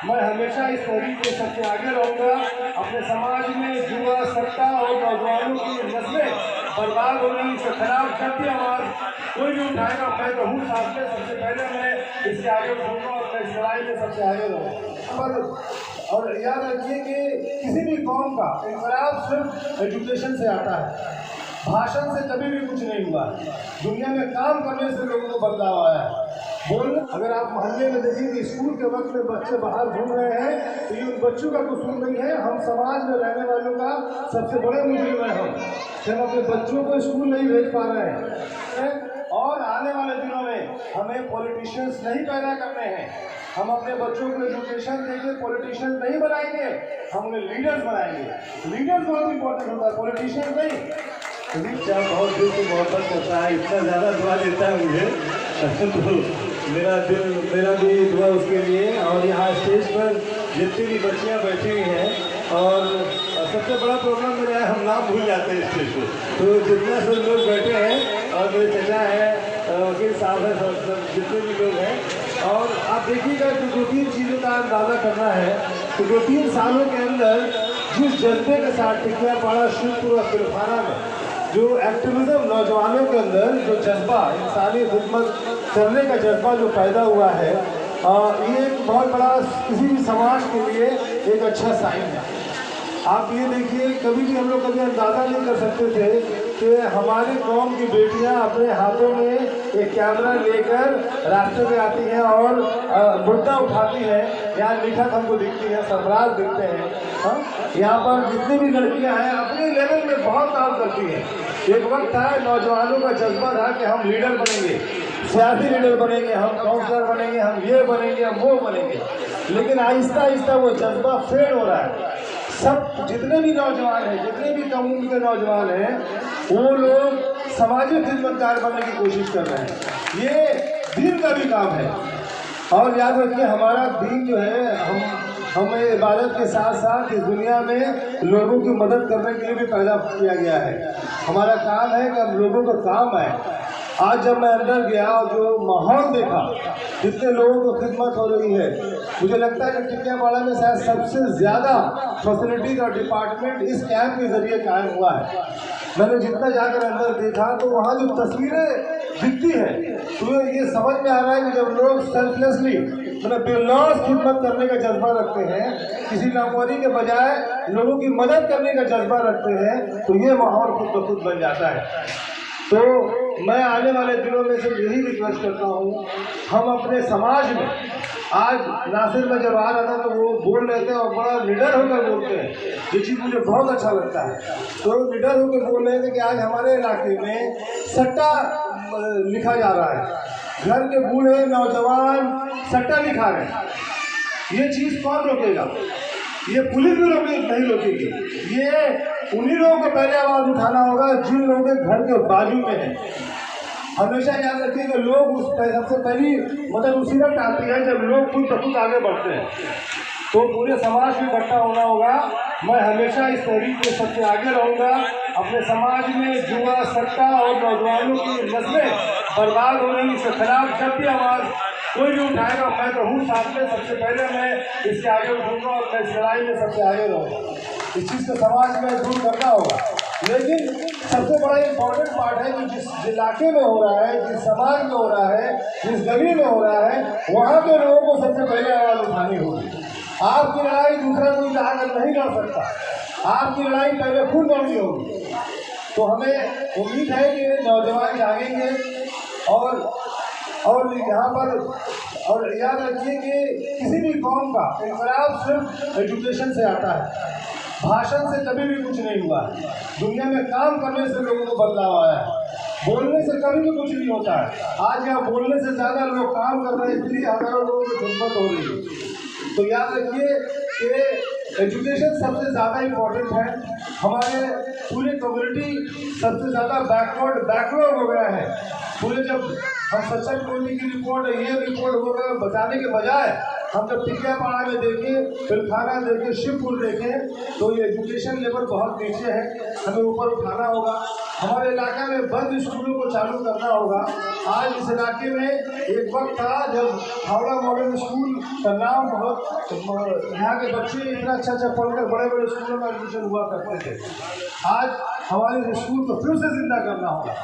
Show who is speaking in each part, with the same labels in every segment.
Speaker 1: मैं हमेशा इस तहरीक के सबसे आगे रहूँगा। अपने समाज में जुआ, सट्टा और नौजवानों की नस्लें बर्बाद हो रही, इसके खिलाफ जब भी आवाज़ कोई भी उठाएगा, मैं रहूँ साथ में, सबसे पहले मैं इसके आगे बढ़ूँगा और मैं इस लड़ाई में सबसे आगे रहूँगा। और याद रखिए कि किसी भी कौम का इनकलाब सिर्फ एजुकेशन से आता है, भाषण से कभी भी कुछ नहीं हुआ। दुनिया में काम करने से लोगों को बदलाव आया है। अगर आप मोहल्ले में देखेंगे स्कूल के वक्त में बच्चे बाहर घूम रहे हैं तो ये उन बच्चों का कसूर नहीं है, हम समाज में रहने वालों का सबसे बड़े मुजरिम है। हम अपने बच्चों को स्कूल नहीं भेज पा रहे हैं और आने वाले दिनों में हमें पॉलिटिशियंस नहीं पैदा करने हैं। हम अपने बच्चों को एजुकेशन देंगे, पॉलिटिशियन नहीं बनाएंगे, हम उन्हें लीडर्स बनाएंगे। लीडर्स बहुत इंपॉर्टेंट होता है, पॉलिटिशियन नहीं।
Speaker 2: बहुत दिल से मोहब्बत करता है, इतना ज़्यादा दुआ देता है मुझे तो मेरा भी दुआ उसके लिए। और यहाँ स्टेज पर जितनी भी बच्चियाँ बैठी हुई हैं और सबसे बड़ा प्रॉब्लम मेरा है हम नाम भूल जाते हैं स्टेज पर, तो जितना सब लोग बैठे हैं और मेरे चचा है, वकील साहब है, सब जितने भी लोग हैं। और आप देखिएगा कि 2-3 चीज़ों का अंदाज़ा करना है तो 2-3 सालों के अंदर जिस जज्बे के साथ टिकियापाड़ा, शिवपुर और पिलखाना में जो एक्टिविज्म नौजवानों के अंदर जो जज्बा, इंसानी खिदमत करने का जज्बा जो पैदा हुआ है, ये एक बहुत बड़ा किसी भी समाज के लिए एक अच्छा साइन है। आप ये देखिए, कभी भी हम लोग कभी अंदाज़ा नहीं कर सकते थे कि हमारी कौम की बेटियां अपने हाथों में एक कैमरा लेकर रास्ते में आती हैं और मुद्दा उठाती हैं। यहाँ लिखत हमको दिखती है, सरफराज दिखते हैं। हाँ, यहाँ पर जितनी भी लड़कियां हैं अपने लेवल में बहुत काम करती हैं। एक वक्त था नौजवानों का जज्बा था कि हम लीडर बनेंगे, सियासी लीडर बनेंगे, हम काउंसलर बनेंगे, हम ये बनेंगे, हम वो बनेंगे। लेकिन आहिस्ता आहिस्ता वो जज्बा फेड हो रहा है। सब जितने भी नौजवान हैं, जितने भी कम उम्र के नौजवान हैं, वो लोग सामाजिक खिदमतगार बनने की कोशिश कर रहे हैं। ये दीन का भी काम है। और याद रखिए, हमारा दीन जो है, हमें इबादत के साथ साथ इस दुनिया में लोगों की मदद करने के लिए भी पैदा किया गया है। हमारा काम है कि हम लोगों को काम आए। आज जब मैं अंदर गया और जो माहौल देखा, जितने लोगों को खिदमत हो रही है, मुझे लगता है कि टिकियापाड़ा में शायद सबसे ज़्यादा फैसिलिटीज और डिपार्टमेंट इस कैंप के जरिए कायम हुआ है। मैंने जितना जाकर अंदर देखा तो वहाँ जो तस्वीरें दिखती है तो ये समझ में आ रहा है कि जब लोग सेल्फलेसली, मतलब बेलौस खिदमत करने का जज्बा रखते हैं, किसी नामवरी के बजाय लोगों की मदद करने का जज्बा रखते हैं, तो ये माहौल खुद ब खुद बन जाता है। तो मैं आने वाले दिनों में से यही रिक्वेस्ट करता हूँ, हम अपने समाज में, आज नासिर में जब आ रहा था तो वो बोल रहे थे और बड़ा निडर होकर बोलते हैं, ये चीज़ मुझे बहुत अच्छा लगता है। तो निडर होकर बोल रहे थे कि आज हमारे इलाके में सट्टा लिखा जा रहा है, घर के बूढ़े नौजवान सट्टा लिखा रहे हैं। ये चीज़ कौन रोकेगा? ये पुलिस भी नहीं रोकेगी। ये उन्हीं लोगों को पहले आवाज़ उठाना होगा जिन लोगों के घर के बाजू में है। हमेशा याद रखिए कि लोग उस सबसे पहली मदद उसी वक्त आती है जब लोग खुद ब खुद आगे बढ़ते हैं। तो पूरे समाज में इकट्ठा होना होगा। मैं हमेशा इस तहरीक के सबसे आगे रहूँगा। अपने समाज में जुआ, सट्टा और नौजवानों की नस्लें बर्बाद हो रही, इसके खिलाफ जब भी आवाज़ कोई भी उठाएगा, मैं रहूँ साथ में, सबसे पहले मैं इसके आगे उठूँगा और मैं इस लड़ाई में सबसे आगे रहूँगा। इस चीज़ को समाज में दूर करना होगा। लेकिन सबसे बड़ा इम्पोर्टेंट पार्ट है कि जिस इलाके में हो रहा है, जिस समाज में हो रहा है, जिस गली में हो रहा है, वहाँ के लोगों को सबसे पहले आवाज़ उठानी होगी। आपकी लड़ाई दूसरा कोई जाकर नहीं लड़ सकता, आपकी लड़ाई पहले खुद लड़नी होगी। तो हमें उम्मीद है कि नौजवान जागेंगे और यहाँ पर, और याद रखिए कि किसी भी कौम का इनकलाब सिर्फ एजुकेशन से आता है, भाषण से कभी भी कुछ नहीं हुआ। दुनिया में काम करने से लोगों को बदलाव आया है, बोलने से कभी भी कुछ नहीं होता है। आज यहाँ बोलने से ज़्यादा लोग काम कर रहे हैं, इसलिए हज़ारों लोगों की खिदमत हो रही है। तो याद रखिए कि एजुकेशन सबसे ज़्यादा इम्पोर्टेंट है। हमारे पूरी कम्युनिटी सबसे ज़्यादा बैकवर्ड हो गया है। पूरे जब हम सच्चा कॉलोनी की रिपोर्ट, ये रिपोर्ट हो गया बताने के बजाय हम जब टिकियापाड़ा में देखें, पिलखाना देखें, शिवपुर देखें, तो ये एजुकेशन लेवल बहुत नीचे है। हमें ऊपर उठाना होगा।
Speaker 1: हमारे इलाके में बंद स्कूलों को चालू करना होगा। आज इस इलाके में एक वक्त था जब हावड़ा मॉडल स्कूल का नाम बहुत, यहाँ के बच्चे इतना अच्छा पढ़कर बड़े बड़े स्कूलों में एडमिशन हुआ करते थे। आज हमारे स्कूल को फिर से जिंदा करना होगा।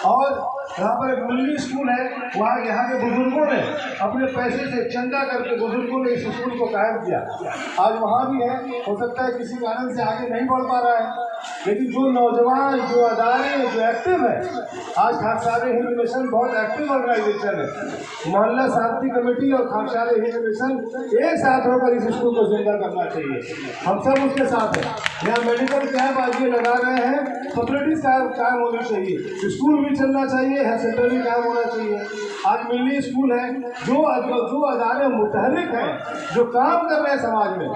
Speaker 1: और यहाँ पर एक मिलनी स्कूल है, वहाँ यहाँ के बुजुर्गों ने अपने पैसे से चंदा करके बुजुर्गों ने इस स्कूल को कायम किया। आज वहाँ भी है, हो सकता है किसी कारण से आगे नहीं बढ़ पा रहा है, लेकिन जो नौजवान, जो अदारे, जो एक्टिव है, आज खाकसार हिंद मिशन बहुत एक्टिव ऑर्गेनाइजेशन है। मोहल्ला शांति कमेटी और खाकसार हिंद मिशन एक साथ होकर इस स्कूल को जिंदा करना चाहिए। हम सब उसके साथ हैं। यहाँ मेडिकल कैंप आज ये लगा रहे हैं, फैसिलिटीज कायम होनी चाहिए, स्कूल भी चलना चाहिए, हेल्थ सेंटर भी कायम होना चाहिए। आज मिलनी स्कूल है, जो अदारे मुतहरिक हैं, जो काम कर रहे हैं समाज में।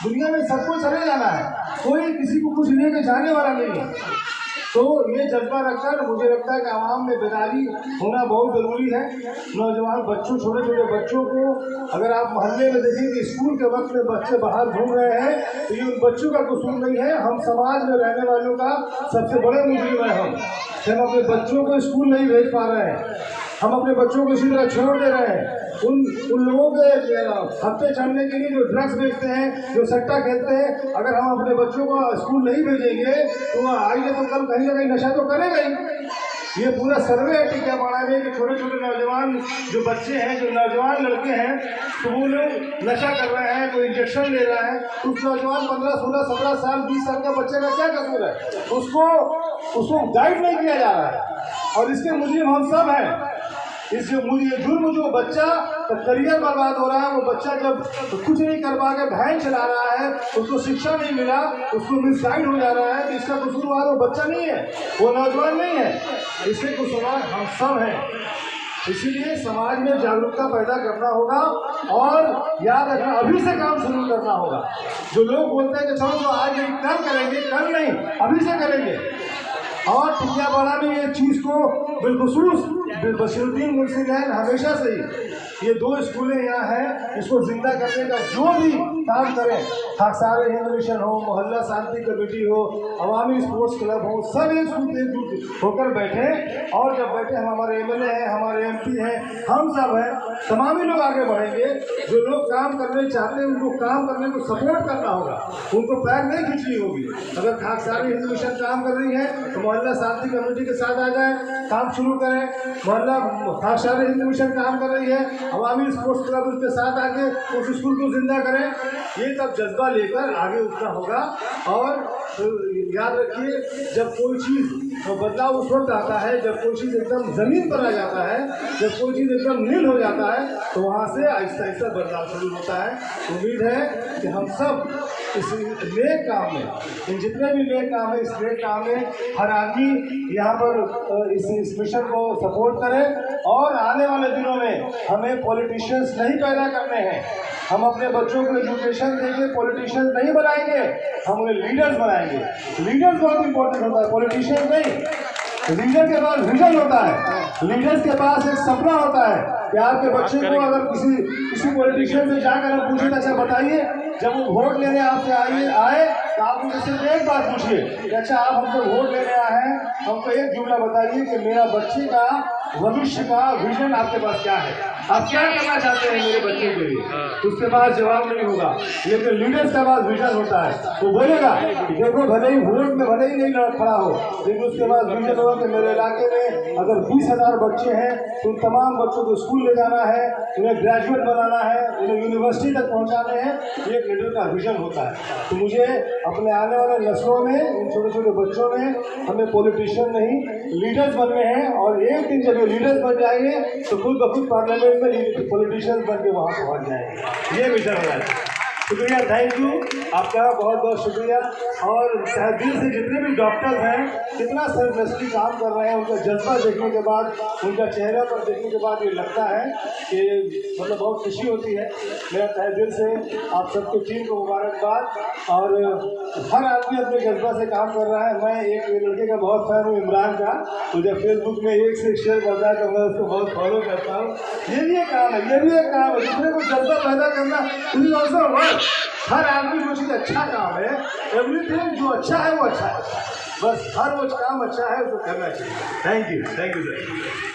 Speaker 1: दुनिया में सबको चले जाना है, कोई किसी को कुछ लेके जाने वाला नहीं है। तो ये जज्बा रखकर मुझे लगता है कि आवाम में बेदारी होना बहुत ज़रूरी है। नौजवान बच्चों, छोटे छोटे बच्चों को अगर आप मोहल्ले में देखें कि स्कूल के वक्त में बच्चे बाहर घूम रहे हैं, तो ये उन बच्चों का कसूर नहीं है, हम समाज में रहने वालों का सबसे बड़े मुजरिम है। हम अपने बच्चों को स्कूल नहीं भेज पा रहे हैं, हम अपने बच्चों को इसी तरह छोड़ दे रहे हैं। उन लोगों के हफ्ते चढ़ने के लिए जो ड्रग्स बेचते हैं, जो सट्टा खेलते हैं, अगर हम अपने बच्चों को स्कूल नहीं भेजेंगे तो वह आइए तो कल कहीं ना कहीं नशा तो करेगा ही। ये पूरा सर्वे है टीका पड़ा है कि छोटे छोटे नौजवान जो बच्चे हैं, जो नौजवान लड़के हैं, तो वो लोग नशा कर रहे हैं, कोई इंजेक्शन ले रहा है। उस नौजवान 15, 16, 17 साल 20 साल का बच्चे का क्या कसूर है? उसको गाइड नहीं किया जा रहा है, और इसके मुजरिम हम सब हैं। इस जुर्म जो बच्चा का करियर बर्बाद हो रहा है, वो बच्चा जब कुछ नहीं कर पा के वैन चला रहा है, उसको शिक्षा नहीं मिला, उसको मिसगाइड हो जा रहा है, तो इसका कसूरवार वो बच्चा नहीं है, वो नौजवान नहीं है, इससे कसूरवार हम सब हैं। इसीलिए समाज में जागरूकता पैदा करना होगा, और याद रखना अभी से काम शुरू करना होगा। जो लोग बोलते हैं कि चलो तो आज नहीं, कल करेंगे, कल नहीं, अभी से करेंगे। और टिकियापाड़ा में ये चीज़ को बिलखुसूस बशीरुद्दीन मुंशी लैन हमेशा से ही ये 2 स्कूलें यहाँ हैं, इसको जिंदा करने का जो भी काम करें, खाकसार हिंद मिशन हो, मोहल्ला शांति कमेटी हो, अवामी स्पोर्ट्स क्लब हो, सब एकजुट होकर बैठे। और जब बैठे, हम हमारे MLA हैं, हमारे MP हैं, हम सब हैं, तमाम ही लोग आगे बढ़ेंगे। जो लोग काम करने चाहते हैं उनको काम करने को सपोर्ट करना होगा, उनको पैर नहीं खींचनी होगी। अगर खाकसार हिंद मिशन काम कर रही है तो मोहल्ला शांति कमेटी के साथ आ जाए, काम शुरू करें। मोहल्ला खाकसार हिंद मिशन काम कर रही है, अवामी स्पोर्ट्स क्लब उसके साथ आके उस स्कूल को जिंदा करें। ये तब जज्बा लेकर आगे उठना होगा। और याद रखिए, जब कोई चीज़ तो बदलाव उस वक्त आता है जब कोई चीज़ एकदम ज़मीन पर आ जाता है, जब कोई चीज़ एकदम नील हो जाता है, तो वहाँ से आहिस्ता आहिस्ता बदलाव शुरू होता है। उम्मीद है कि हम सब इस नेक काम में, इन जितने भी नेक काम है, इस नेक काम में हर आदमी यहाँ पर इस मिशन को सपोर्ट करें। और आने वाले दिनों में हमें पॉलिटिशियंस नहीं पैदा करने हैं। हम अपने बच्चों को एजुकेशन देंगे, पॉलिटिशियंस नहीं बनाएंगे, हम उन्हें लीडर्स बनाएंगे। लीडर्स बहुत इंपॉर्टेंट होता है, पॉलिटिशियन नहीं। लीडर के पास विजन होता है, लीडर्स के पास एक सपना होता है कि आपके बच्चे को अगर किसी पॉलिटिशियन से जाकर आप पूछें, अच्छा बताइए, जब वो वोट लेने आपसे आए तो आप उनसे सिर्फ एक बात पूछिए कि अच्छा आप हमको वोट लेने आए हैं, हमको एक जुमला बताइए कि मेरा बच्चे का भविष्य का विजन आपके पास क्या है, आप क्या करना चाहते हैं मेरे बच्चे के लिए। उसके पास जवाब नहीं होगा, लेकिन लीडर्स के पास विजन होता है। वो बोलेगा देखो, भले ही वोट में भले ही नहीं खड़ा हो, लेकिन उसके पास विजन होगा कि मेरे इलाके में अगर 20,000 बच्चे हैं तो उन तमाम बच्चों को स्कूल ले जाना है, उन्हें ग्रेजुएट बनाना है, उन्हें यूनिवर्सिटी तक पहुँचाने हैं। ये एक लीडर का विजन होता है। तो मुझे अपने आने वाले नस्लों में, इन छोटे छोटे बच्चों में, हमें पॉलिटिशियन नहीं लीडर्स बनने हैं। और एक दिन जब ये लीडर्स बन जाएंगे तो खुद ब खुद पार्लियामेंट में पॉलिटिशियन बन के वहाँ पहुँच जाएंगे। ये विजन है। शुक्रिया, थैंक यू, आपका बहुत बहुत शुक्रिया। और दिल से जितने भी डॉक्टर्स हैं, कितना सर्वश्रेष्ठी काम कर रहे हैं, उनका जज्बा देखने के बाद, उनका चेहरा पर देखने के बाद ये लगता है कि मतलब बहुत खुशी होती है। मेरा तहे दिल से आप सबकी टीम को मुबारकबाद। और हर आदमी अपने जज्बा से काम कर रहा है। मैं एक लड़के का बहुत फैन हूँ, इमरान का, तो जब फेसबुक में एक से एक शेयर करता है तो मैं उसको बहुत फॉलो करता हूँ। ये भी एक काम है, ये भी एक काम है, दूसरे को जज्बा पैदा करना। हर आदमी जो चीज़ अच्छा काम है, एवरीथिंग जो अच्छा है वो अच्छा है। बस हर रोज काम अच्छा है उसको करना चाहिए।
Speaker 2: Thank you sir.